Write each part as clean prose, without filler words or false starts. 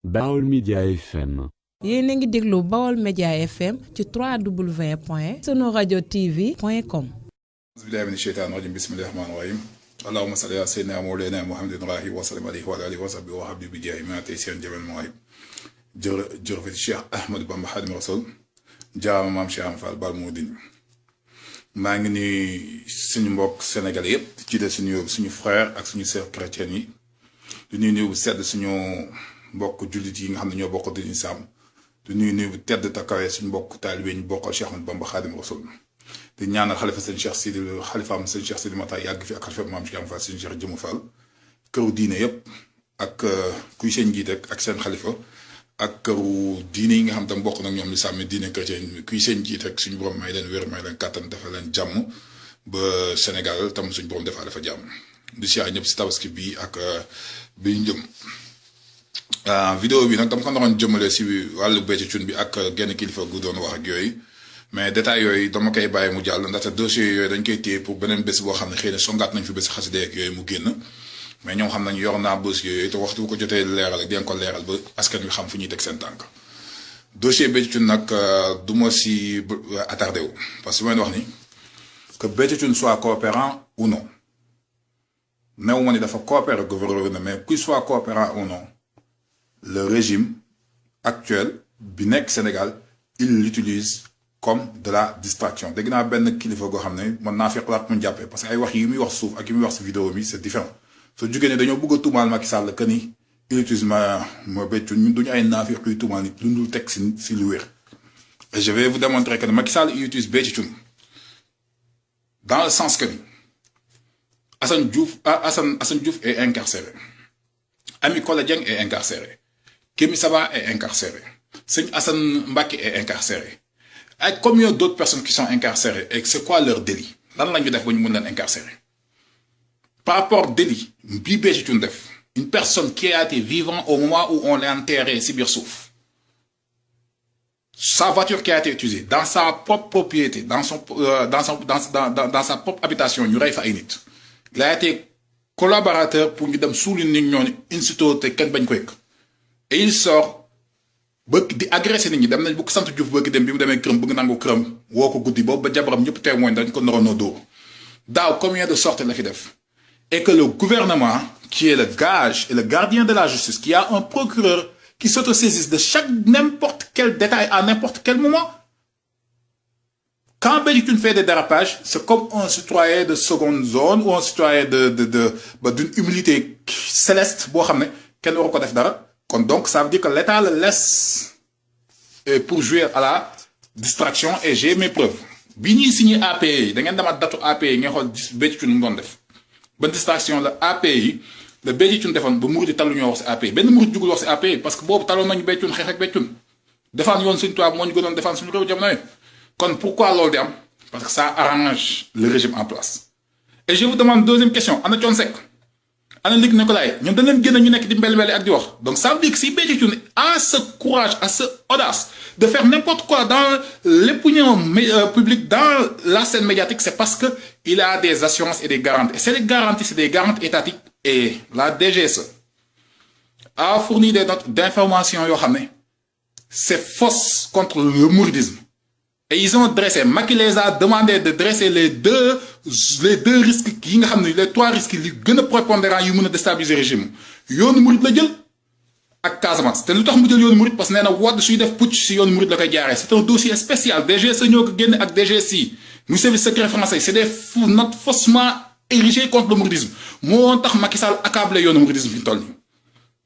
Baol Média FM. yéen a ngi déglu Baol Média FM ci www.sunuradiotv.com. أعوذ بالله من الشيطان الرجيم بسم الله الرحمن الرحيم اللهم صل على سيدنا مولانا محمد راهي وسلم عليه وعلى آله وصحبه وحبيبي بجاه ما تيسير جميع المواهب جرفة الشيخ أحمد بن خادم الرسول جاء مام Cheikh Ahmed Fall Baol Mouridine maa ngi ni suñu mbokk Sénégal yépp ci de suñu frère ak suñu sœur chrétienne yi du nuyu sedd suñu mbokk jullit yi nga xam ne ñoo bokk di sam du nuyu tedd takawé suñu mbokk talibé ñu bokkal Cheikh Ahmed Bamba Khadim Rasoul di ñaanal xalifa seen Cheikh Sidi xalifaam seen Cheikh Sidi Mata yàgg fi ak xalifa maam Cheikh Ahmed Fall seen Cheikh Jëmu Fall këru diine yépp ak kuy seen njiit ak seen xalifa ak këru diine yi nga xam tam bokk nag ñoom li sàmmi diine chrétien kuy seen njiit ak suñu borom may leen wér may leen kàttan dafa leen jàmm ba Sénégal tam suñu borom dafa jàmm di siyaar ñëpp si tabaski bi ak bi ñu jëm vidéo bi nag dama ko naroon jëmale si wàllu Béthio Thioune bi ak genn kilifa gu doon wax ak yooyu mais détails yooyu dama koy bàyyi mu jàll ndaxte dossier yooyu dañ koy téye pour beneen bés boo xam ne xëy na songaat nañ fi bés xasida ak yooyu mu génn mais ñoom xam nañ yor naa bés yooyu te waxtu bu ko jotee leeral ak dinañ ko leeral ba askan wi xam fu ñuy teg seen tànk dossier Béthio Thioune nag du ma si attardé wu parce que ma leen wax ni que Béthio Thioune soit coopérant ou non néew ma ni dafa coopérer gouvernement mais qu'il soit coopérant ou non le régime actuel bi nekk Sénégal il l'utilise comme de la distraction dégg naa benn kilifa goo xam ne man naa fi xalaat mu jàppee parce que ay wax yi muy wax suuf ak yi muy wax si vidéo bi c'est différent soo jugee ne dañoo bëgg a tuumaal Macky Sall que ni il utilise ma Béthio ñun duñu ay naafiq yuy tuumaal nit lu dul teg si lu wér. Et je vais vous démontrer que Macky Sall il utilise Béthio Thioune dans le sens que ni Assane Diouf est incarcéré Ami Collé Dieng est incarcéré Kémi Saba est incarcéré Seigne Assane Mbacké est incarcéré. Et combien d'autres personnes qui sont incarcérées et c'est quoi leur délit lan lañu def ba ñu mën leen incarcérer par rapport au délit bi Béthio Thioune def une personne qui a été vivant au moment où on l'a enterré si biir suuf sa voiture qui a été utilisée dans sa propre propriété dans sa propre habitation ñu rey fa ay nit il a été collaborateur pour ñu dem suuli nit ñooñu in situ te kenn bañ ko yëg et il sort bëgg di agressé nit ñi dem nañ bu ko sant Diouf bëgg dem bi mu demee këram bëgg nangu këram woo ko guddi boobu ba jabaram ñëpp témoin dañ ko naroon a dóor daaw combien de sorties la fi def et que le gouvernement qui est le gage et le gardien de la justice qui a un procureur qui s'autosaisisse de chaque n'importe quel détail à n'importe quel moment quand Béthio Thioune fait des dérapages c'est comme un citoyen de seconde zone ou un citoyen d'une humilité céleste boo xam ne kenn waru ko def dara. Donc, ça veut dire que l'État le laisse pour jouer à la distraction et j'ai mes preuves. Si vous signé API, vous avez date API, vous avez Béthio Thioune mu def. Bonne distraction, la API, le Béthio Thioune defoon ba murid talu ñoo wax ci API. Ben murid jugul wax ci API parce que boobu taloon nañu Béthio Thioune xeex ak Béthio Thioune. Défendre yoon suñu tubaab moo ñu gënoon défendre suñu réew jamono. Kon pourquoi loolu di am? Parce que ça arrange le régime en place. Et je vous demande deuxième question, ana Thione Seck ana Luc Nicolaï ñoom dañ leen génn ñu nekk di mbel-mbeli ak di wax donc ça veut dire que si Béthio Thioune a ce courage a ce audace de faire n'importe quoi dans l'opinion publique dans la scène médiatique c'est parce que il a des assurances et des garanties et c'est des garanties étatiques et la DGSE a fourni des notes d'information yoo xam ne c'est fausse contre le mouridisme et ils ont dressé Macky les a demandé de dresser les deux risques yi nga xam ne les trois risques yi gën a prépondérants yu mën a déstabiliser régime yoonu murid la jël ak Casamance te lu tax mu jël yoonu murid parce que nee na Wade suy def putsch si yoonu murid la koy jaaree c'est un dossier spécial DGSE ñoo ko génne ak DGSI muy service secret français c'est des notes faussement érigées contre le mouridisme moo tax Macky Sall accablé yoonu mouridisme fi ñu toll nii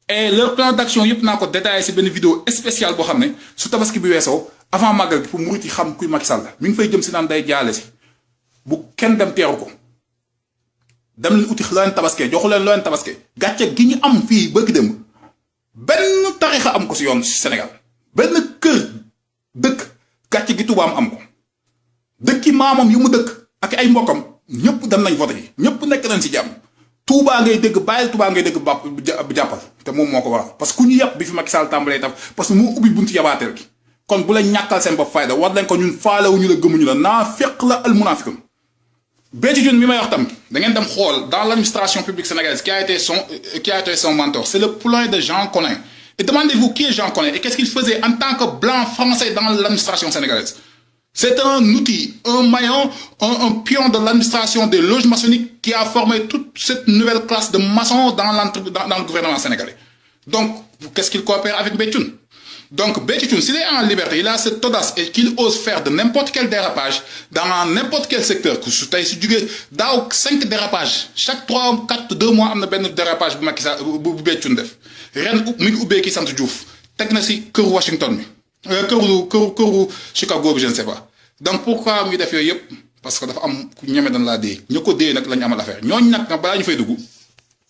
et leur plan d'action yëpp naa ko détaillé si benn vidéo spéciale boo xam ne su tabaski bi weesoo avant màggal bi pour murid yi xam kuy Macky Sall mi ngi fay jëm si naan day jaale si bu kenn dem teeru ko dem leen uti loo leen tabaskee joxu leen loo leen tabaskee gàcce gi ñu am fii bëgg dem benn tarixa am ko si yoon si Sénégal benn kër dëkk gàcce gi tubaam am ko dëkki maamam yu mu dëkk ak ay mbokkam ñëpp dem nañ vote yi ñëpp nekk nañ si jàmm Touba ngay dégg bàyyil Touba ngay dégg jàppal te moom moo ko waral parce que ku ñu yàpp bi fi Macky Sall tàmbalee taf parce que moo ubbi buntu yabaateel gi kon bu la ñàkkal seen bopp fayda war leen ko ñun faalewuñu la gëmuñu la naafiq la al munafiqun Béthio Thioune mi may wax tam da ngeen dem xool dans l'administration publique sénégalaise qui a été son mentor c'est le poulain de Jean Collin Et demandez-vous qui est Jean Collin et qu'est-ce qu'il faisait en tant que blanc français dans l'administration sénégalaise. C'est un outil, un maillon, un pion de l'administration des loges maçonniques qui a formé toute cette nouvelle classe de maçons dans le gouvernement sénégalais. Donc, qu'est-ce qu'il coopère avec Béthoune? Donc, Béthoune, s'il est en liberté, il a cette audace et qu'il ose faire de n'importe quel dérapage dans n'importe quel secteur. Dans 5 dérapages, chaque 3, 4, 2 mois, on a un dérapage pour Béthoune. Ren mi ngi ubbee ki sant Diouf teg na si këru Washington mi këru Chicago bi je ne sais pas donc pourquoi muy def yooyu yëpp parce que dafa am ku ñeme dañ laa dee ñu ko dee nag la ñu amal affaire ñooñu nag balaa ñu fay dugg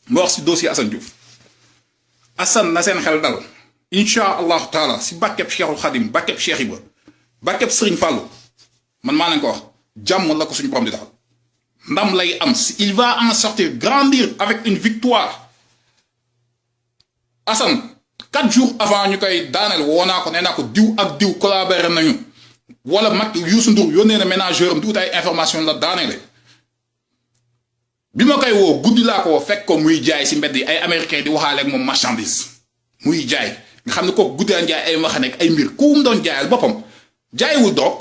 ma wax si dossier Assane Diouf Assane na seen xel dal incha allahu taala si bàkkeb Cheikhul Khadim bàkkeb Cheikh Ibra bàkkeb Serigne Fallou man maa leen ko wax jàmm la ko suñu borom di defal ndam lay am il va en sortir grandir avec une victoire. Assane 4 jours avant ñu koy daaneel woo naa ko nee naa ko diw ak diw collaboré nañu wala mag Youssou Ndour yónnee na ménageur am di ut ay information la daaneele bi ma koy woo guddi laa ko woo fekk ko muy jaay si mbedd yi ay américain di waxaale ak moom marchandise muy jaay nga xam ne kooku guddi daan jaay ay wax nekk ay mbir ku mu doon jaayal boppam jaayiwul doog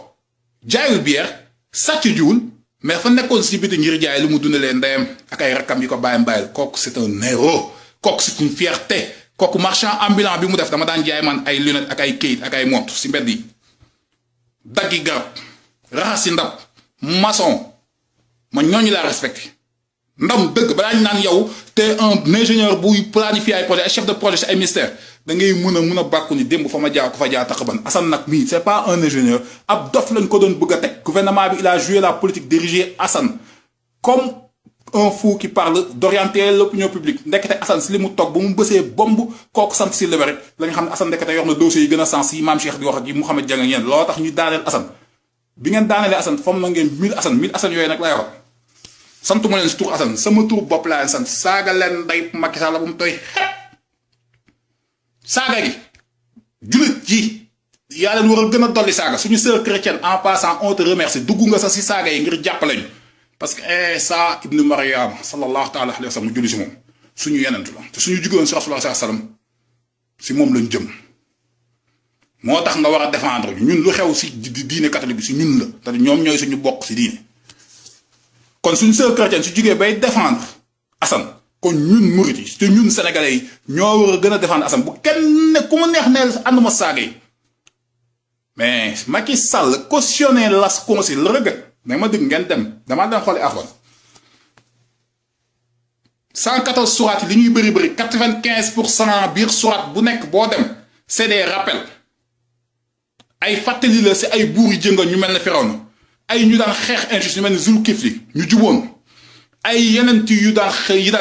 jaayiwul bière sàcc jiwul mais fa nekkoon si biti ngir jaay lu mu dundalee ndeyam ak ay rakkam yi ko bàyyam bàyyil kooku c'est un héros kooku c'est une fierté. kooku marchand ambulant bi mu def dama daan jaay man ay lunettes ak ay kayit ak ay montre si mbedd yi daggi garab raxasi ndab maçon ma ñooñu laa respecté ndam dëgg balaa ñu naan yow te un ingénieur buy planifier ay projet ay chef de projet si ay ministère da ngay mën a bàkku ni démb fa ma jaar ko fa jaar taxaban Assane nag mii c'est pas un ingénieur ab dof lañ ko doon bëgg a teg gouvernement bi il a joué la politique dirigée Assane comme un fou qui parle d'orienter l'opinion publique ndekete Assane si li mu toog ba mu bësee bomb kooku sant si lewe rek la nga xam ne Assane ndekete yor na dossier yi gën a sens yi maam Cheikh di wax ak yi Mouhamed Dieng ak ñeen loo tax ñu daaneel Assane bi ngeen daanelee Assane fomm na ngeen 1000 Assane yooyu nag lay wax santuma leen si tur Assane sama tur bopp laa leen sant saaga leen nday Macky Sall bu mu tooy xepp saaga gi jullit ji yaa leen war a gën a dolli saaga suñu sœur chrétienne en passant on te remercie dugg nga sa si saaga yi ngir jàppale ñu parce que Isa ibnu Maryam sallallahu taala alayhi wa sallam mu julli si moom suñu yenentu la te suñu jugoon si Rasulullah sallallahu alayhi wa sallam si moom lañ jëm moo tax nga war a défendre ñun lu xew si diine catholique bi si ñun la te ñoom ñooy suñu bokk si diine kon suñu sœur chrétienne su jugee bay défendre Assane kon ñun murit yi te ñun sénégalais yi ñoo war a gën a défendre Assane bu kenn ne ku ma neex neel ànduma saaga yi mais Macky Sall cautionné las conseil la rëgg mais ma dégg ngeen dem damaa dem xooli Afwan 114 sourates yi li ñuy bëri 95% biir sourate bu nekk boo dem c'est des rappels ay fàttali la si ay buur yu jëngal ñu mel ne Firawna ay ñu daan xeex injuste ñu mel ne Zulkifli ñu juboon ay yeneen yu daan xeex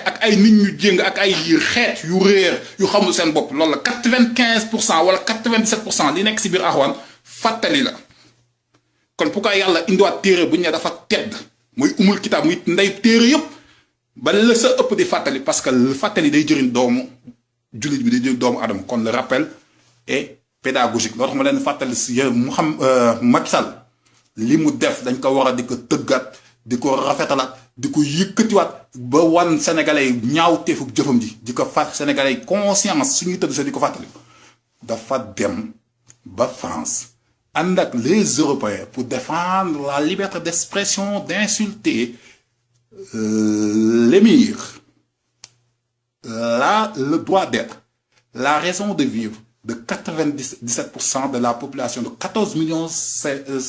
ak ay nit ñu jëng ak ay xeet yu réer yu xamul seen bopp loolu la 95% wala 97% li nekk si biir Afwan fàttali la. kon pourquoi yàlla indiwaat téere bu ñu ne dafa tedd muy umul kitaab muy ndey téere yëpp ba la sa ëpp di fàttali parce que fàttali day jëriñ doomu jullit bi day jëriñ doomu adama kon le rappel est pédagogique loolu tax ma leen fàttali si mu xam Macky Sall li mu def dañ ko war a di ko tëggat di ko rafetalaat di ko yëkkatiwaat ba wan sénégalais yi ñaaw teefu jëfam ji di ko fàtt sénégalais yi conscience suñuy tëdd sa di ko fàttali dafa dem ba France ànd ak les Européens pour défendre la liberté d'expression d'insulter l'émir le droit d'être la raison de vivre de 97% de la population de 14 millions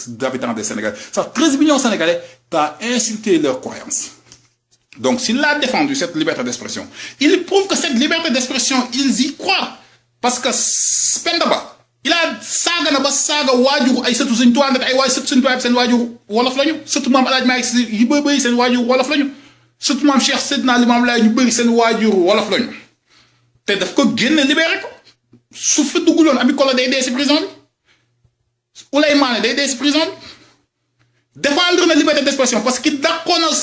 d'habitants des Sénégalais. Ça, 13 millions de Sénégalais t'as insulté leurs croyances. Donc, s'il a défendu cette liberté d'expression, il prouve que cette liberté d'expression, ils y croient. Parce que Spendaba, il a saga na ba saga wajur ay sëtu Sëñ Tuubaa nak ay sëtu Sëñ Tuubaa seen wajur wolof lañu sëtu maam Alaaji Maalik Si yi bëy seen wajur wolof lañu sëtu maam Cheikh Seydina Limaamu Laay ñu bëri seen wajur wolof lañu te daf ko génne libéré ko su fa dugguloon Ami Collé day dee si prison bi Ouleye Mané day dee si prison bi défendre na liberté d'expression parce que dàqoonal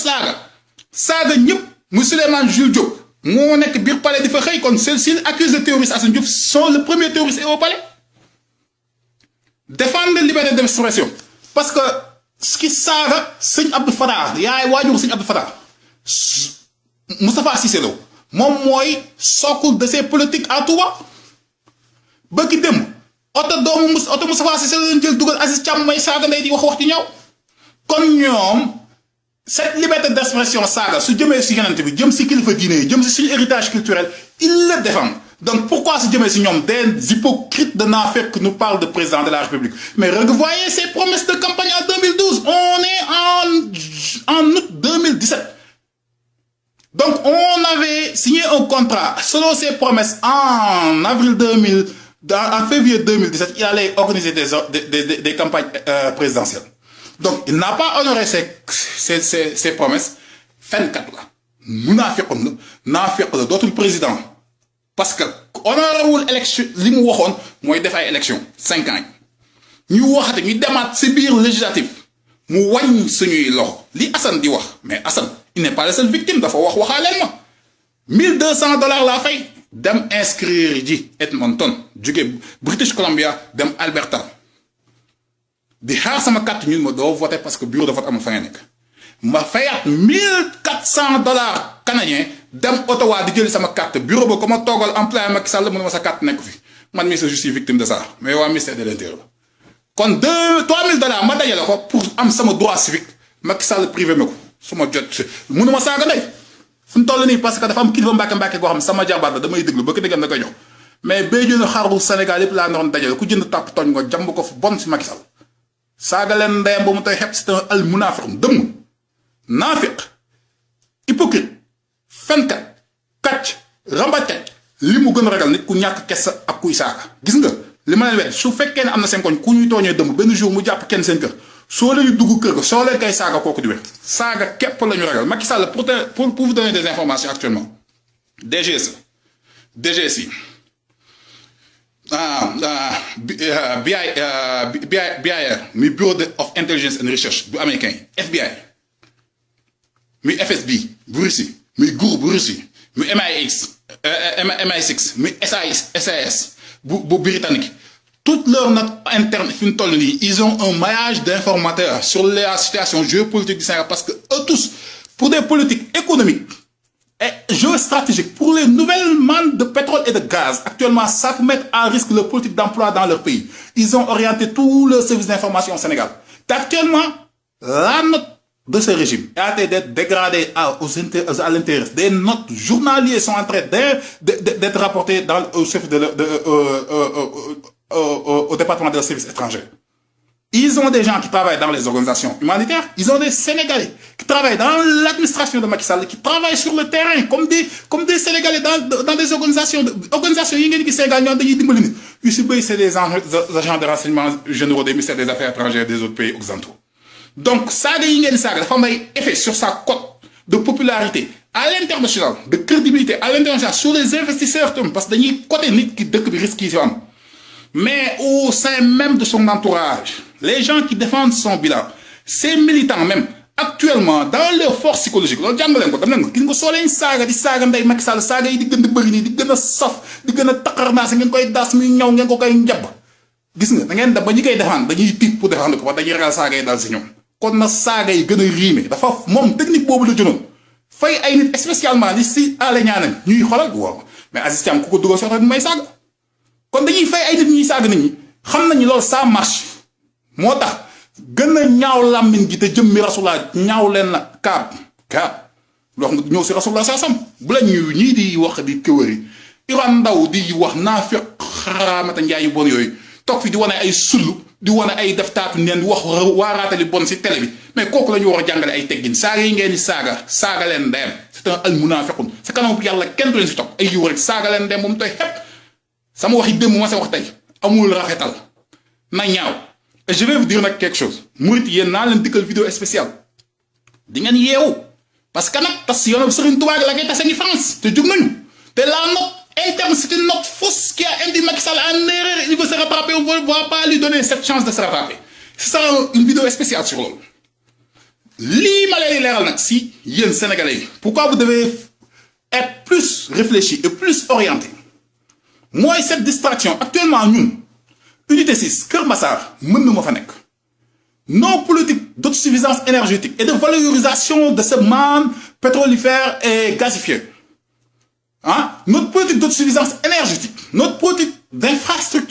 saaga ñëpp mu Souleymane Jules Diop moo nekk biir palais di fa xëy kon s'il accuse de terroriste Assane Diouf sont le premier terroriste au palais défendre la liberté d'expression parce que ce qui saaga Sëñ Abdou Fatah yaay waajur Sëñ Abdou Fatah Moustapha Cissé Lo moom mooy socle de ces politiques à Touba bëgg dem auto Moustapha Cissé la jël dugal Aziz Thiam may saaga ndey di wax ci ñaw kon ñoom cette liberté d'expression saaga su jëmee si yonent bi jëm si kilifa diine yi jëm si suñu héritage culturel ils le défendent donc pourquoi su jëmee si ñoom des hypocrites de naafeq nous parlent de président de la République mais revoyez ces promesses de campagne en 2012 on est en août 2017 donc on avait signé un contrat selon ces promesses en février 2017 il allait organiser des campagnes présidentielles donc il n'a pas honoré ses promesses fenkat la munaafiqun la naafiq la dootul président parce que honorewul élection li mu waxoon mooy def ay élection 5 ans ñu waxate ñu demaat si biir législatif mu wàññ suñuy loxo li Assane di wax mais Assane il n'est pas la seule victime dafa waxaaleen ma $1200 laa fay dem inscrire ji Edmonton jóge British Columbia dem Alberta di xaar sama carte ñun ma doo voter parce que bureau de vote amul fa nga nekk ma fayaat $1400 canadiens dem Ottawa di jëli sama carte bureau ba comme ma toogal employé Macky Sall mu ne ma sa carte nekk fi man mii je suis victime de ça mais waa ministère de l'Intérieur kon $3000 ma dajale ko pour am sama droit civique Macky Sall privé ma ko su ma jot mënu ma saaga ndey fu mu toll nii parce que dafa am kilifa mbàkke goo xam sama jarbaat la damay déglu ba ko déggam da koy jox mais bay jënd xaru Sénégal yëpp laa naroon dajale ku jënd tàpp tooñ nga jàmb ko fu bon si Macky Sall saaga leen ndeyam ba mu tey xepp c'est un al munaafiq dëmm naafiq hypocrite fenkat kàcc rambatek li mu gën a ragal nit ku ñàkk kessa ak kuy saaga gis nga li ma leen wax su fekkee ne am na seen koñ ku ñuy tooñee dëmm benn jour mu jàpp kenn seen kër soo leen dugg kër ga soo leen koy saaga kooku di wér saaga képp la ñu ragal Macky Sall pour vous donner des informations actuellement DGSI BIR mi Bureau of Intelligence and Research bu américain FBI mi FSB bu Russie mi GRU bu Russie mi MI6 mi SAS bu britannique toute leur note interne fi mu toll nii ils ont un maillage d'informateurs sur la situation géopolitique du Sénégal parce que eux tous pour des politiques économiques et géostratégiques pour les nouvelles mannes de pétrole et de gaz actuellement ça peut mettre à risque leur politique d'emploi dans leur pays ils ont orienté tous leurs services d'information au Sénégal te actuellement la note de ce régime a été d'être dégradée à l'intérieur des notes journaliers sont en train d'être rapportées au chef au département des services étrangers. Ils ont des gens qui travaillent dans les organisations humanitaires, ils ont des Sénégalais qui travaillent dans l'administration de Macky Sall, qui travaillent sur le terrain comme des Sénégalais dans des organisations yi ngeen gis Sénégal ñoom dañuy dimbali nit yu si bëri c'est des agents de renseignement généraux des ministères des affaires étrangères des autres pays occidentaux. Donc saaga yi ngeen saaga dafa am ay effet sur sa cote de popularité à l'international, de crédibilité à l'international sur les investisseurs parce que dañuy coté nit ki dëkk bi risque yi si am. Mais au sein même de son entourage, les gens qui défendent son bilan, ces militants même, actuellement, dans leur force psychologique, loolu jàng leen ko dem leen ko gis nga soo leen saaga di saaga ndey Macky Sall saaga yi di gën a bëri nii di gën a saf di gën a taqarnaase ngeen koy daas muy ñaw ngeen ko koy njab gis nga da ngeen dem ba ñi koy défendre dañuy tiit pour défendre ko parce que dañuy ragal saaga yi daal si ñoom kon na saaga yi gën a riime dafa moom technique boobu la jëloon fay ay nit spécialement li si aale ñaanam ñuy xolal waaw mais Aziz Thiam ku ko dugal soxla may saaga kon dañuy fay ay nit ñuy saaga nit ñi xam nañu loolu ça marche moo tax gën a ñaaw làmmiñ gi te jëm mi rasulaa ñaaw leen na kaab loo xam ne ñëw si rasulaa saa sam bu la ñii di wax di këwëri Iran Ndaw di wax naa fekk xaraamata njaay yu bon yooyu toog fi di wane ay sullu di wane ay def taatu neen di wax waaraatali bon si télé bi mais kooku la ñu war a jàngale ay teggin saaga yi ngeen di saaga leen ndeyam c'est un al munaafiqun sa kanam bu yàlla kenn du leen si toog ay yiw rek saaga leen ndeyam ba mu toy xepp sama waxi démb ma sa wax tey amul rafetal na ñaaw et je vais vous dire nag quelque chose murit yéen naa leen dikkal vidéo spéciale di ngeen yeewu parce que nag tas yoonu Serigne Touba la koy tase ngi France te jug nañu te la note interne c'est une note fausse qui a induit Macky Sall en erreur il veut se rattraper on ne va pas lui donner cette chance de se rattraper ce sera une vidéo spéciale sur loolu lii ma leen leeral nag si yéen Sénégalais yi pourquoi vous devez être plus réfléchi et plus orienté mooy cette distraction actuellement ñun unité 6 Kër Massar mën na ma fa nekk nos politiques d'autosuffisance énergétique et de valorisation de ce manne pétrolifère et gazifier notre politique d'autosuffisance énergétique notre politique d'infrastructure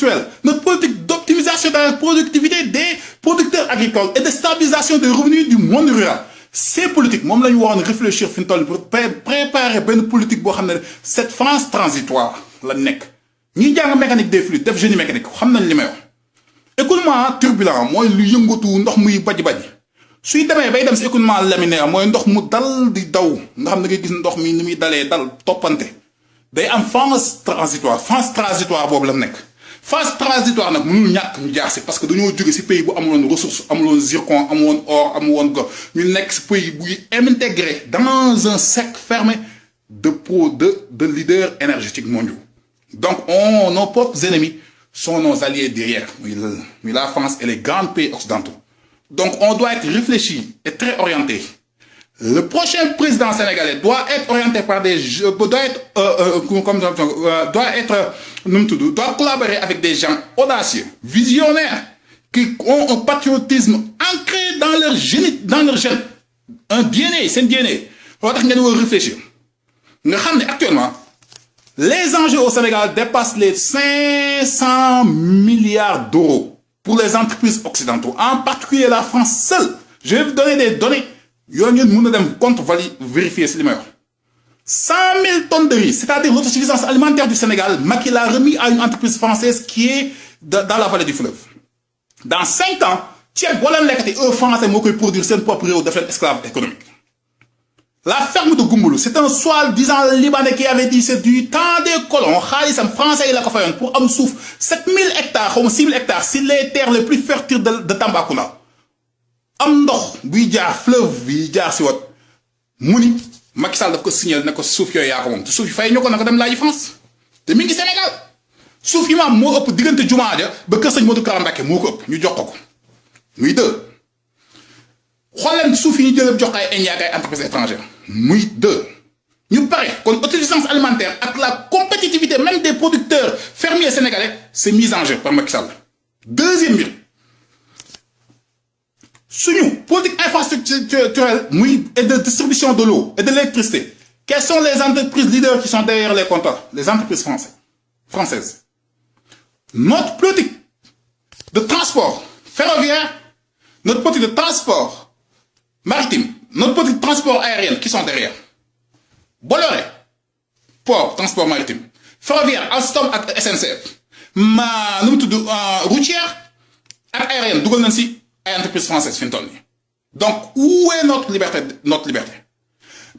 agricole et de stabilisation des revenus du monde rural. Ces politiques, moom la ñu waroon réfléchir fi mu toll pour préparer benn politique boo xam ne cette phase transitoire la nekk. ñi jàng mécanique des fluides def génie mécanique xam nañ li may wax. écoulement turbulent mooy lu yëngatu ndox muy baji suy demee bay dem si écoulement laminaire mooy ndox mu dal di daw nga xam ne ngay gis ndox mi ni muy dalee dal toppante day am phase transitoire boobu la nekk. phase transitoire nag mënul ñàkk ñu jaar si parce que dañoo jóge si pays bu amuloon ressource amuloon zircon amuloon or amuloon go ñu nekk si pays buy intégré dans un cercle fermé de leaders énergétiques mondiaux. Donc nos propres ennemis sont nos alliés derrière, la France et les grands pays occidentaux. Donc on doit être réfléchi et très orienté. Le prochain président sénégalais doit être orienté par doit collaborer avec des gens audacieux, visionnaires, qui ont un patriotisme ancré dans leur génie, un DNA, c'est un DNA. On doit réfléchir. Actuellement, les enjeux au Sénégal dépassent les 500 milliards d'euros pour les entreprises occidentaux, en particulier la France seule. Je vais vous donner des données. Vous pouvez compte vérifier ce numéro. 100 000 tonnes de riz, c'est-à-dire l'autosuffisance alimentaire du Sénégal, Macky l'a remis à une entreprise française qui est dans la vallée du fleuve. Dans 5 ans, Tchèque, voilà un Français qui produire son propre riz de esclave économique. La ferme de Goumbulu, c'est un soi-disant Libanais qui avait dit c'est du temps des colons. Khalisam français il a fait pour am souf 7000 hectares ou 6000 hectares, c'est les terres les plus fertiles de Tambacounda. Am ndox buy jaar fleuve bi jaar ci wat muni Macky Sall daf ko signaler ne ko souf yoy ya ko mom te souf fay ñoko nako dem laaji France te mi ngi Sénégal souf yi ma mo ëpp digënté juma ja ba kër sëñ Modou Kara Mbacké moko ëpp ñu jox ko muy deux xolen souf yi ñu jël jox ay India ak ay entreprises étrangères muy deux ñu paré kon autosuffisance alimentaire ak la compétitivité même des producteurs fermiers sénégalais c'est mise en jeu par Macky Sall. Deuxième mbir suñu politique infrastructurelle et de distribution de l'eau et de l'électricité. Quelles sont les entreprises leaders qui sont derrière les compteurs? Les entreprises françaises. Notre politique de transport ferroviaire, notre politique de transport maritime, notre politique de transport aérien qui sont derrière. Bolloré, port, transport maritime. Ferroviaire, Alstom et SNCF. Routière et aérienne, Dougal Nancy. Entreprise française fin toll. Donc où est notre liberté?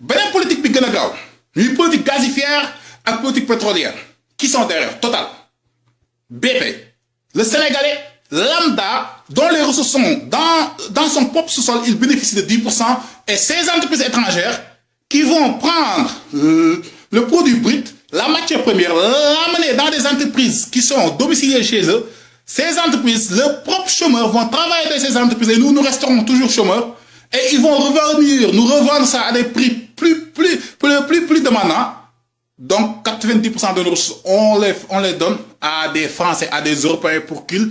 Benen politique bi gëna graw, une politique gazifière et politique pétrolière qui sont derrière Total, BP, le Sénégalais lambda dont les ressources sont dans son propre sous-sol, il bénéficie de 10% et ces entreprises étrangères qui vont prendre le produit brut, la matière première, l'amener dans des entreprises qui sont domiciliées chez eux. Ces entreprises, leurs propres chômeurs vont travailler dans ces entreprises et nous resterons toujours chômeurs. Et ils vont revenir, nous revendre ça à des prix plus demandants. Donc, 90% de nos ressources, on les donne à des Français, à des Européens pour qu'ils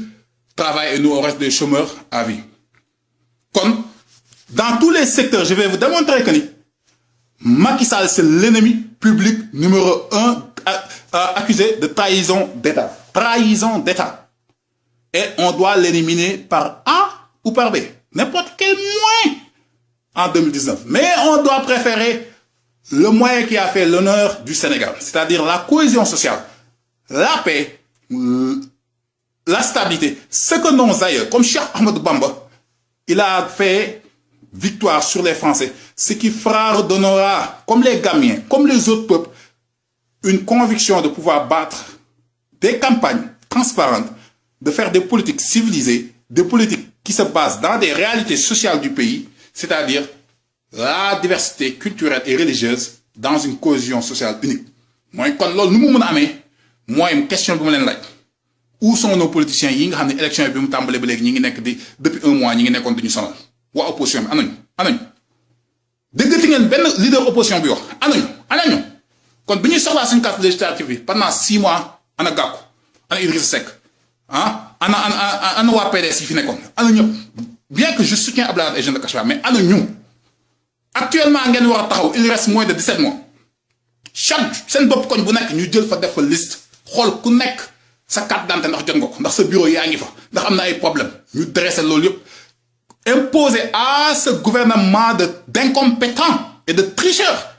travaillent et nous, on reste des chômeurs à vie. Comme dans tous les secteurs, je vais vous démontrer que Macky Sall, c'est l'ennemi public numéro 1 accusé de trahison d'État. Trahison d'État. Et on doit l'éliminer par A ou par B. N'importe quel moyen en 2019. Mais on doit préférer le moyen qui a fait l'honneur du Sénégal. C'est-à-dire la cohésion sociale, la paix, la stabilité. Ce que nos aïeux, comme Cheikh Ahmadou Bamba, il a fait victoire sur les Français. Ce qui redonnera, comme les Gamiens, comme les autres peuples, une conviction de pouvoir battre des campagnes transparentes, de faire des politiques civilisées, des politiques qui se basent dans des réalités sociales du pays, c'est-à-dire la diversité culturelle et religieuse dans une cohésion sociale unique. Moi, quand nous nous moi, une question que je me pose. Où sont nos politiciens? Ils ont une élection depuis un mois, ils ont une sonal. Ou opposition, anañ. Dégg ngeen ben leader opposition bi wax, anañ. Kon biñu soxla suñu carte législative pendant 6 mois, ana Gakou, ana Idrissa Seck. Ana wa PDS yi fi nekkoon ana ñëpp bien que je soutiens Abdoulaye et je ne le cache pas mais ana ñu actuellement ngeen war a taxaw il reste moins de 17 mois chaque seen bopp koñ bu nekk ñu jël fa def fa liste xool ku nekk sa carte d'identité ndax jot nga ko ndax sa bureau yaa ngi fa ndax am na ay problème ñu dressé loolu yëpp imposer à ce gouvernement d'incompétents et de tricheurs.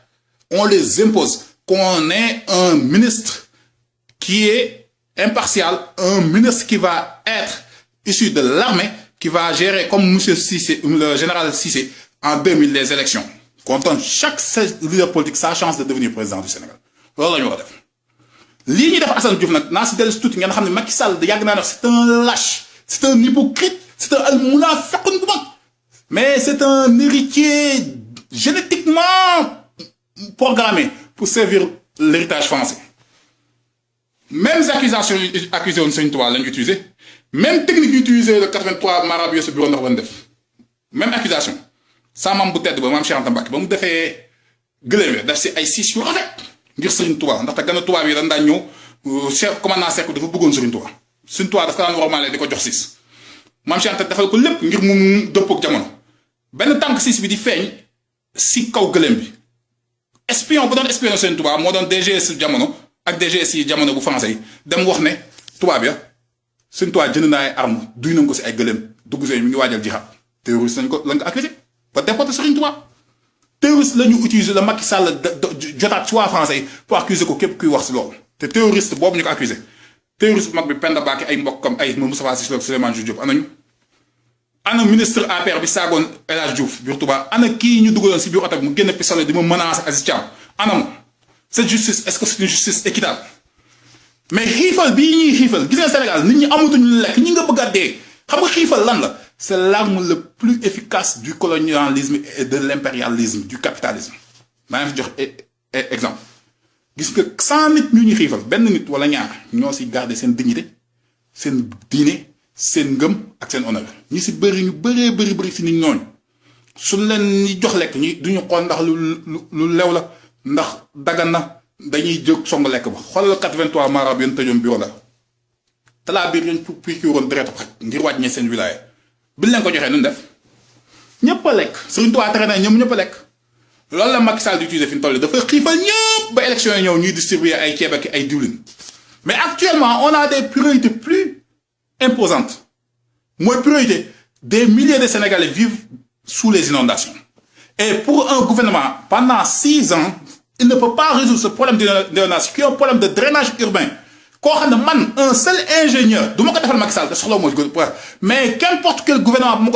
On les impose qu'on ait un ministre qui est impartial, un ministre qui va être issu de l'armée, qui va gérer comme M. Cissé, le général Cissé, en 2000 les élections. Qu'on donne chaque leader politique sa chance de devenir président du Sénégal. Voilà ce qu'on def. Li ñi def Assane Diouf nak na ci delu tout ngeen xamni Macky Sall yag na c'est un lâche, c'est un hypocrite, c'est un al-munafiq bu mag. Mais c'est un héritier génétiquement programmé pour servir l'héritage français. Mêmes accusations accusées de Serigne Touba lañ utilisé, même technique utilisée le 83 marabout ce bureau ndax def. Même accusation. Sa mam bu tedd ba mam Cheikh Anta Mbacké ba mu defee gëléem daf ci ay 6 yu rafet ngir Serigne Touba ndax ta gëna Touba yi dañ daan ñëw chef commandant Seck dafa bëggoon Serigne Touba. Serigne Touba dafa daan warmalé diko jox 6. Mam Cheikh Anta defal ko lépp ngir mu dëppoo ak jamono. Ben tank 6 bi di feeñ ci kaw gëléem bi. Espion bu doon espionner Serigne Touba moo doon DGS jamono ak DGS yi jamono bu français yi dem wax ne Touba bi Serigne Touba jënd na ay armes duy nañ ko ci ay gëléem dugg seen mi ngi waajal jihad. Terroriste lañ ko accusé ba déporter Serigne Touba. Terroriste lañu utiliser le Macky Sall jotaat ci waa français pour accuser ko képp kuy wax ci loolu. Te terroriste boobu ñu ko accusé terroriste mag bi Penda Baké ay mbokkam ay Moustapha Cissé Lo Souleymane Jules Diop anañu. Ana ministre APR bi saagoon El Hadj Diouf biir Touba ana kii ñu dugaloon ci biir oto bi mu génn pistolet di ma menacer Aziz Thiam anam. Cette justice est-ce que c'est une justice équitable? Mais xiifal bii ñuy xiifal gis nga Sénégal nit ñi amatuñu lekk ñi nga bëgg a dee xam nga xiifal lan la. C'est l'arme le plus efficace du colonialisme et de l'impérialisme, du capitalisme. Je vais vous donner un exemple. Gis nga 100 nit ñu xiifal benn nit wala ñaar ñoo ci garder seen dignité seen diine seen ngëm ak seen honneur ñi ci bëri ñu bëri ci nit ñooñu suñ leen ñi jox lekk ñi duñu xool ndax lu lew la ndax dagan na dañuy jóg song lekk ba xoolal 83 marabout yéen tëjoon bureau la te laa biir yéen piqûroon deretu xaj ngir wàññee seen wilaya biñ leen ko joxee nu def ñëpp a lekk Serigne Touba tere na ñoom ñëpp a lekk loolu la Macky Sall di utiliser fi mu toll dafa xiifal ñëpp ba élection yi ñëw ñuy distribuer ay ceeb ak ay diwlin mais actuellement on a des priorités plus imposantes mooy priorité des milliers de Sénégalais vivent sous les inondations et pour un gouvernement pendant 6 ans il ne peut pas résoudre ce problème d'inondation qui est un problème de drainage urbain. Man, un seul ingénieur, mais qu'importe quel gouvernement,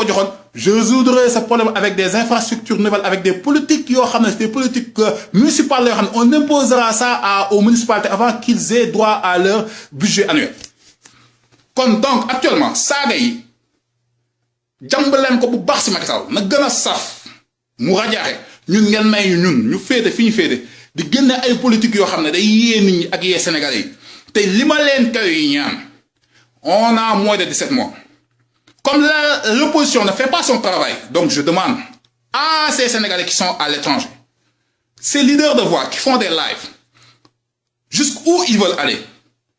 je résoudrai ce problème avec des infrastructures nouvelles, avec des politiques des politiques municipales. On imposera ça aux municipalités avant qu'ils aient droit à leur budget annuel. Donc, actuellement, ça y jambalen ko bu baax ci Macky Sall na gëna saf mu rajaxe ñun ngeen may ñu fété fiñu fété di génné ay politique yo xamné day yé nit ñi ak yé Sénégalais on a moins de 17 mois. Comme l'opposition ne fait pas son travail, donc je demande à ces Sénégalais qui sont à l'étranger, ces leaders de voix qui font des lives, jusqu'où ils veulent aller.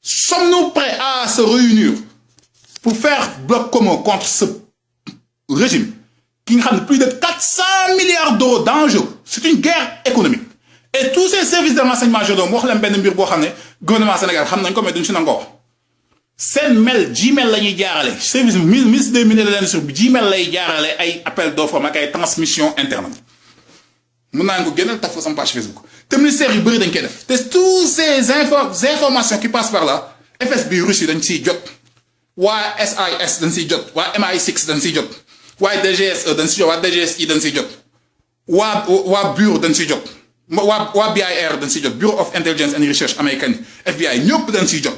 Sommes-nous prêts à se réunir pour faire bloc commun contre ce régime qui a plus de 400 milliards d'euros d'enjeux? C'est une guerre économique. Et tous ces services de renseignement, je dois vous dire que le gouvernement sénégalais c'est mail Gmail la ñuy jaarale service ministre des mines de l'industrie Gmail lay jaarale ay appel d'offres ak ay transmission interne mun naa ko génnal taf ko sama page Facebook te ministère yu bëri dañ koy def te tous ces informations qui passent par là FSB Russie dañ siy jot waa SIS dañ siy jot waa MI6 dañ siy jot waa DGSE dañ siy jot waa DGSI dañ siy jot waa bureau dañ siy jot waa BIR dañ siy jot Bureau of Intelligence and Research américaine FBI ñëpp dañ siy jot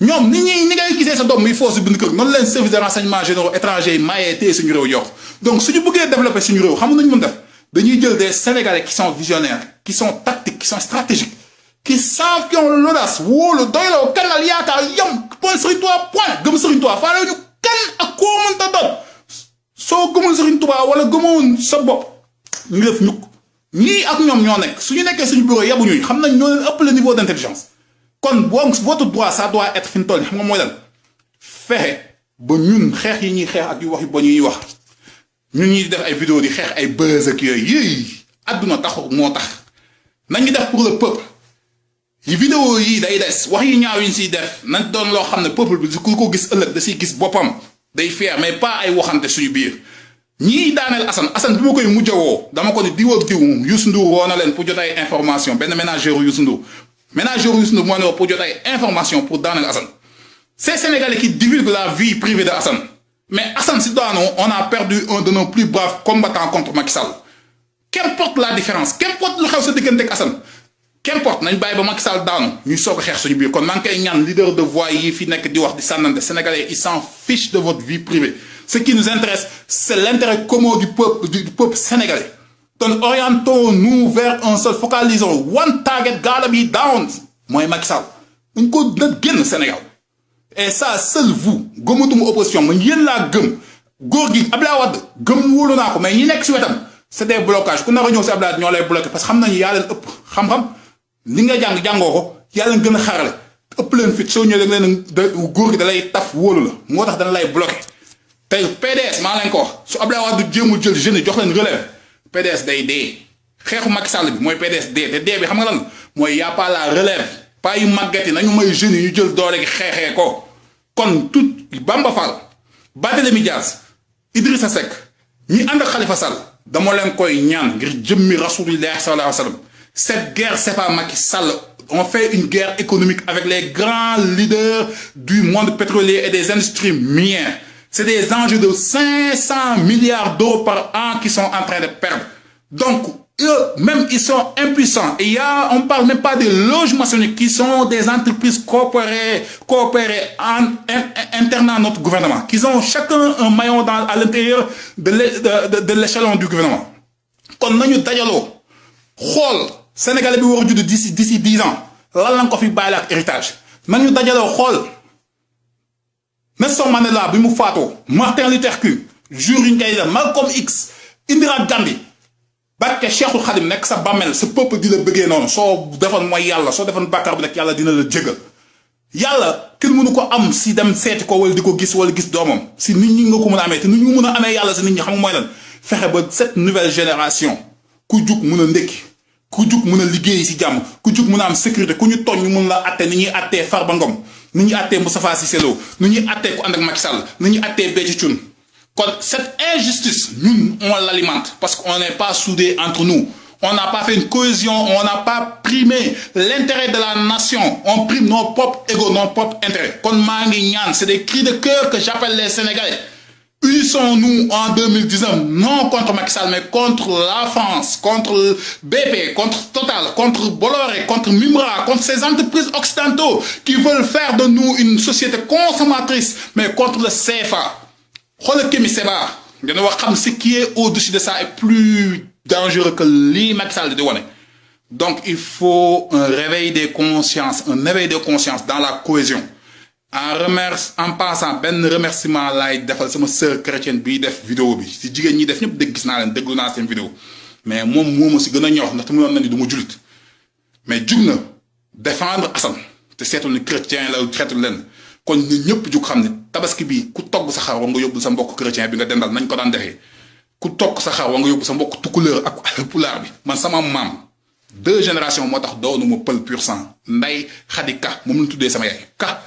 ñoom ni ngay gisee sa doom muy force bind kër noonu leen service de renseignement généraux étrangers mayee téye suñu réew yor donc suñu bëggee développer suñu réew xam nañu mën def dañuy jël des Sénégalais qui sont visionnaires qui sont tactiques qui sont stratégiques qui savent qui ont l'audace wóolu doyloo kanal yaakaar yam point Serigne Touba point gëm Serigne Touba faale ñu kan ak koo mënta doon soo gëmul Serigne Touba wala gëmoon sa bopp ñu def ñukk ñii ak ñoom ñoo nekk suñu nekkee suñu bureau yabuñu xam nañ ñoo leen ëpp le niveau d'intelligence kon votre droit ça doit être fin toll xam nga mooy lan fexe ba ñun xeex yi ñuy xeex ak yu wax yu ba ñuy wax ñun ñuy def ay vidéo di xeex ay buzz ak yooyu yii àdduna tax moo tax nañu def pour le peuple yi vidéo yi day des wax yi ñaaw yi ñu siy def nañ doon loo xam ne peuple bi ku ko gis ëllëg da siy gis boppam day fier mais pas ay waxante suñu biir ñii daaneel Assane bi ma koy mujj woo dama ko ni diw ak diw Youssou Ndour woo na leen pour jot ay information benn ménageur Youssou Ndour moo ne woo pour jot ay information pour daaneel Assane. Ces Sénégalais qui divulguent la vie privée de Assane. Mais Assane Sidano, on a perdu un de nos plus braves combattants contre Macky Sall. Qu'importe la différence, qu'importe le xew sa diggante ak Assane, qu'importe nañ bàyyi ba Macky Sall daanu ñuy soog a xeex suñu biir kon maa ngi koy ñaan leader de voix yi fi nekk di wax di sànnante Sénégalais ils s'en fichent de votre vie privée. Ce qui nous intéresse c'est l'intérêt commun du peuple sénégalais. Donc orientons-nous vers un seul, focalisons one target gotta be down mooy Macky Sall dañ ko na génn Sénégal. Et ça seul vous gëmatuma opposition man yéen laa gëm góor gi Abdoulaye Wade gëm wóolu naa ko mais ñi nekk si wetam c'est des blocages ku nar a ñëw si Abdoulaye ñoo lay bloqué parce que xam nañu yaa leen ëpp xam-xam li nga jàngoo ko yaa leen gën a xarale ëpp leen fit soo ñëwee leen góor gi da lay taf wóolu la moo tax dana lay bloqué tey PDS maa leen ko wax su Abdoulaye Wade jéemul jël jeunes yi jox leen relève PDS day dee xeexu Macky Sall bi mooy PDS dee te dee bi xam nga lan mooy y a pas la relève pas yu màgget yi nañu may jeunes yi ñu jël doole gi xeexee ko kon tout Bamba Fall Barthélémy Dias Idrissa Seck ñi ànd ak Khalifa Sall dama leen koy ñaan ngir jëmmi Rasulullah sallallahu alayhi wa sallam cette guerre c'est pas Macky Sall on fait une guerre économique avec les grands leaders du monde pétrolier et des industries minières c'est des enjeux de 500 milliards d'euros par an qui sont en train de perdre donc eux-mêmes ils sont impuissants et on parle même pas des loges maçonniques qui sont des entreprises coopérées internes à notre gouvernement qui ont chacun un maillon à l'intérieur de l'échelon du gouvernement kon nañu dajaloo xool Sénégalais bi war a judd d'ici 10 ans lan lañ ko fi bàyyi ak héritage nañu dajaloo xool Nelson Mandela bi mu faatoo Martin Luther King jour yi ñu koy def Malcolm X Indira Gandhi barke Cheikhul Khadim nekk sa bàmmeel sa peuple di la bëggee noonu soo defoon mooy yàlla soo defoon bàkkaar bi nag yàlla dina la jégal yàlla kenn mënu ko am si dem seeti ko wala di ko gis wala gis doomam si nit ñi nga ko mën a amee te nit ñu mën a amee yàlla si nit ñi xam nga mooy lan fexe ba cette nouvelle génération ku jug mën a ndékki ku jug mën a liggéey si jàmm ku jug mën a am sécurité ku ñu tooñ ñu mën la atte ni ñuy attee Farba Ngom ni ñuy attee Moustapha Cissé Lo ni ñuy attee ku ànd ak Macky Sall ni ñuy attee Béthio Thioune kon cette injustice ñun on l'alimente parce qu'on n'est pas soudés entre nous on n'a pas fait une cohésion on n'a pas primé l'intérêt de la nation on prime nos propres égos nos propres intérêts kon maa ngi ñaan c'est des cris de cœur que j'appelle les Sénégalais unissons-nous en 2019 non contre Macky Sall mais contre la France contre BP contre Total contre Bolloré contre Mimra contre ces entreprises occidentaux qui veulent faire de nous une société consommatrice mais contre le CFA xoolal Kémi Séba dina wax xam ce qui est au-dessus de ça est plus dangereux que lii Macky Sall di wane donc il faut un réveil des consciences un éveil de conscience dans la cohésion en passant benn remerciement laay defal sama sœur chrétienne bii def vidéo bi si jigéen ñi def ñëpp dégg gis naa leen déglu naa seen vidéo mais moom moo si gën a ñor ndax mu yoon na ni du ma jullit mais jug na défendre Assane te seetul ni chrétien la xeetul leen kon ñun ñëpp jug xam ne tabaski bi ku togg sa xar war nga yóbbu sa mbokk chrétien bi nga dendal nañ ko daan defee ku togg sa xar war nga yóbbu sa mbokk tukkuleur ak pulaar bi man sama maam 2 générations moo tax doonu ma pël pur sang nday xadi ka moom la tuddee sama yaay ka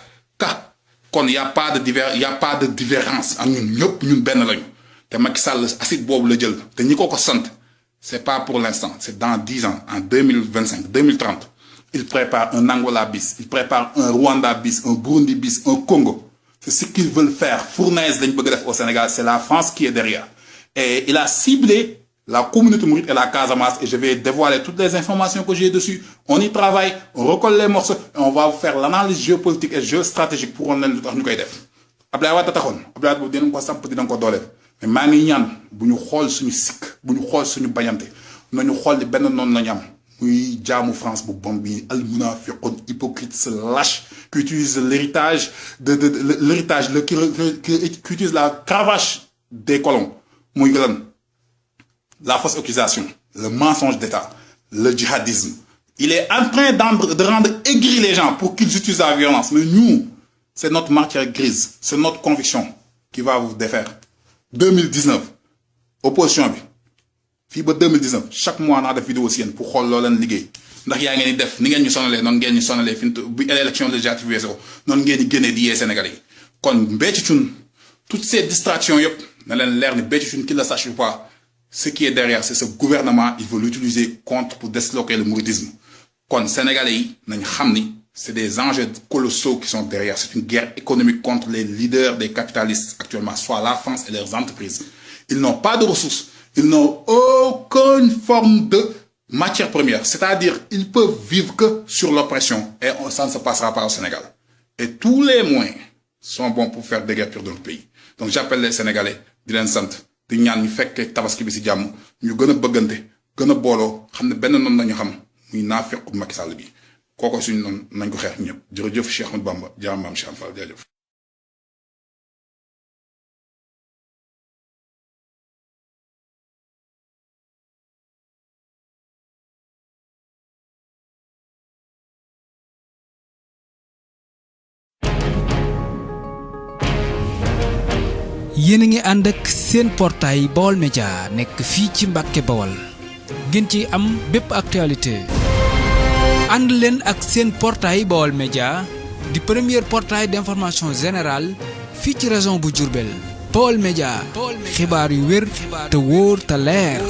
kon y a pas de différence ak ñun ñëpp ñun benn lañu te Macky Sall acide boobu la jël te ñi ko sant c'est pas pour l'instant c'est dans 10 ans en 2025 2030 il prépare un Angola bis il prépare un Rwanda bis un Burundi bis un Congo c'est ce qu'ils veulent faire fournaise lañ bëgg def au Sénégal c'est la France qui est derrière et il a ciblé la communauté mouride et la Casamance et je vais dévoiler toutes les informations que j'ai dessus on y travaille on recolle les morceaux et on va faire l'analyse géopolitique et géostratégique pour on leen lu tax ñu koy def Abdoulaye Wade taxoon Abdoulaye Wade boobu dinañ ko samp dinañ ko dooleel mais maa ngi ñaan bu ñu xool suñu sikk bu ñu xool suñu bañante nañu xool ni benn noonu lañu am muy jaamu France bu bon bi al munafiqun hypocrite se lâche qui utilise l'héritage l'héritage qui utilise la cravache des colons muy lan la fausse accusation le mensonge d'État le djihadisme il est en train de rendre aigris les gens pour qu'ils utilisent la violence mais nous c'est notre matière grise c'est notre conviction qui va vous défaire 2019 opposition bi fii ba 2019 chaque mois naa def vidéo si yéen pour xool loo leen liggéey ndax yaa ngeen di def ni ngeen ñu sonalee noonu ngeen ñu sonalee fi bu élection législative weesoo noonu ngeen di génnee di yee Sénégalais yi kon Béthio Thioune toutes ces distractions yëpp na leen leer ni Béthio qui ne le sache pas ce qui est derrière c'est ce gouvernement il veut l'utiliser contre pour disloquer le mouridisme kon sénégalais yi nañ xam ni c'est des enjeux colossaux qui sont derrière c'est une guerre économique contre les leaders des capitalistes actuellement soit la France et leurs entreprises ils n'ont pas de ressources ils n'ont aucune forme de matière première c'est-à-dire ils peuvent vivre que sur l'oppression et ça ne se passera pas au Sénégal et tous les moyens sont bons pour faire déguerpir dans le pays donc j'appelle les Sénégalais di leen sant di ñaan ñu fekkee tabaski bi ci jàmm ñu gën a bëggante gën a booloo xam ne benn noonu nañu xam muy naafequ Macky Sall bi kooku suñu noonu nañ ko xeex ñëpp jërëjëf Cheikh Ahmadou Bamba jaam maam Cheikh Fall jërëjëf. yéen a ngi ànd ak seen portail Baol Média nekk fii ci Mbàkke Bawol ngeen ci am bépp actualité ànd leen ak seen portail Baol Média di premier portail d'information générale fii ci région bu Diourbel Baol Média xibaar yu wér te wóor te leer